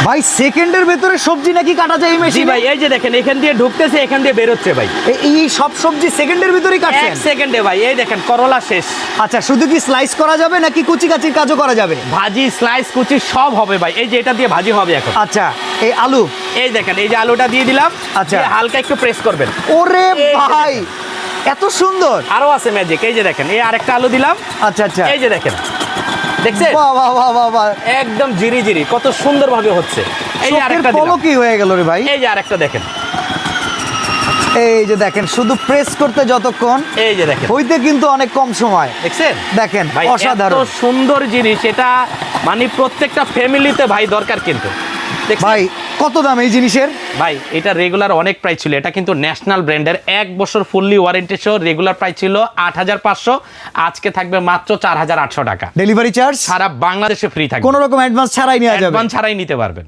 ভাই সেকেন্ডের ভেতরে সবজি নাকি কাটা যায় এই জি মেশিনে? ভাই, এই যে দেখেন এখান দিয়ে ঢুকতেছে, এখান দিয়ে বের হচ্ছে ভাই, এই সব সবজি সেকেন্ডের ভিতরেই কাটছেন? 1 সেকেন্ডে ভাই। এই দেখেন করলা শেষ। আচ্ছা, শুধু কি স্লাইস করা যাবে নাকি কুচি কাচির কাজও করা যাবে? ভাজি, স্লাইস, কুচি সব হবে ভাই। এই যে এটা দিয়ে ভাজি হবে এখন। আচ্ছা, এই আলু, এই দেখেন এই যে আলুটা দিয়ে দিলাম, আচ্ছা। দিয়ে হালকা একটু প্রেস করবেন। ওরে এই যে ভাই এত সুন্দর! আরো আছে ম্যাজিক, এই যে দেখেন এই আরেকটা আলু দিলাম, আচ্ছা আচ্ছা, এই যে দেখেন, দেখছেন বাহ বাহ বাহ বাহ বাহ, একদম জিরি জিরি কত সুন্দরভাবে হচ্ছে। এই যে চোখের আরেকটা দিলাম, পলকই হয়ে গেল রে ভাই। এই যে আরেকটা দেখেন, এই যে দেখেন, শুধু প্রেস করতে যতক্ষণ, এই যে দেখেন, হইতে কিন্তু অনেক কম সময়। দেখছেন দেখেন ভাই এত অসাধারণ সুন্দর জিনিস, এটা মানে প্রত্যেকটা ফ্যামিলিতে ভাই দরকার কিন্তু। দেখছেন? ভাই। কত দাম এই জিনিসের? ভাই এটা রেগুলার অনেক প্রাইস ছিল, এটা কিন্তু ন্যাশনাল ব্র্যান্ডের 1 বছর ফুললি ওয়ারেন্টি সহ রেগুলার প্রাইস ছিল 8500, আজকে থাকবে মাত্র 4800 টাকা। ডেলিভারি চার্জ সারা বাংলাদেশে ফ্রি থাকবে, কোনো রকম অ্যাডভান্স ছাড়াই নেওয়া যাবে? অ্যাডভান্স ছাড়াই নিতে পারবেন।